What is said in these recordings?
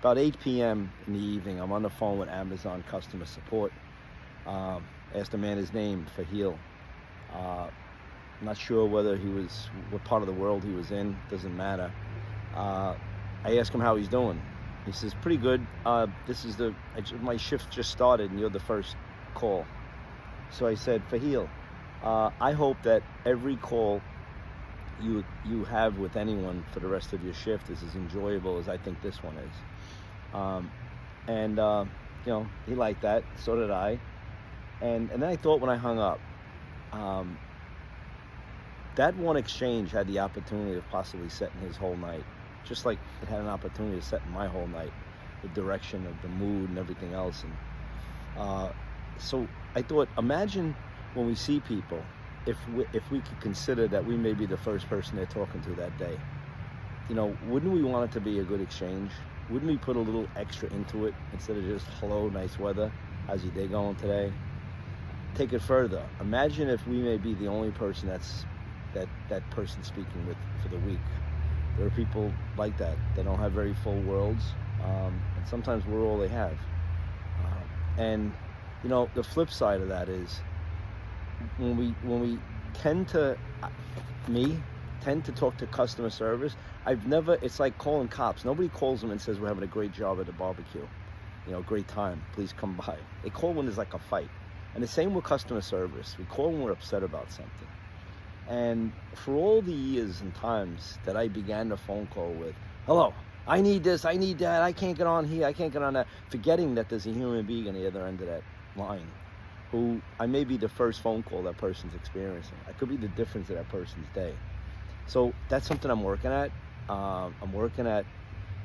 About 8 p.m. in the evening, I'm on the phone with Amazon customer support. Asked the man his name, Fahil. Not sure what part of the world he was in, doesn't matter. I asked him how he's doing. He says, pretty good. My shift just started and you're the first call. So I said, Fahil, I hope that every call you have with anyone for the rest of your shift is as enjoyable as I think this one is. He liked that, so did I. And then I thought when I hung up, that one exchange had the opportunity of possibly setting his whole night, just like it had an opportunity to set my whole night, the direction of the mood and everything else. And so I thought, imagine when we see people, if we could consider that we may be the first person they're talking to that day. Wouldn't we want it to be a good exchange? Wouldn't we put a little extra into it instead of just, hello, nice weather, how's your day going today? Take it further. Imagine if we may be the only person that person speaking with for the week. There are people like that. They don't have very full worlds, and sometimes we're all they have. The flip side of that is when we tend to talk to customer service. It's like calling cops. Nobody calls them and says, we're having a great job at the barbecue. Great time, please come by. They call when there's like a fight. And the same with customer service. We call when we're upset about something. And for all the years and times that I began the phone call with, hello, I need this, I need that, I can't get on here, I can't get on that, forgetting that there's a human being on the other end of that line who I may be the first phone call that person's experiencing. I could be the difference in that person's day. So that's something I'm working at. I'm working at,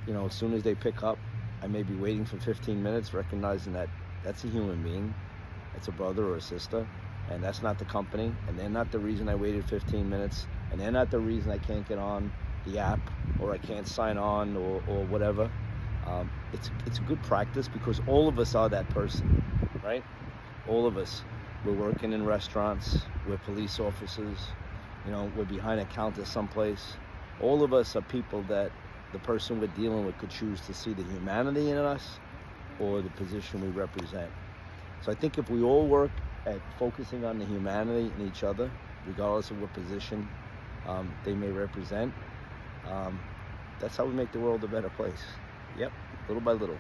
as soon as they pick up, I may be waiting for 15 minutes, recognizing that that's a human being. It's a brother or a sister, and that's not the company, and they're not the reason I waited 15 minutes, and they're not the reason I can't get on the app, or I can't sign on, or whatever. It's a good practice because all of us are that person, right? All of us. We're working in restaurants, we're police officers, we're behind a counter someplace. All of us are people that the person we're dealing with could choose to see the humanity in us or the position we represent. So I think if we all work at focusing on the humanity in each other, regardless of what position they may represent, that's how we make the world a better place. Yep, little by little.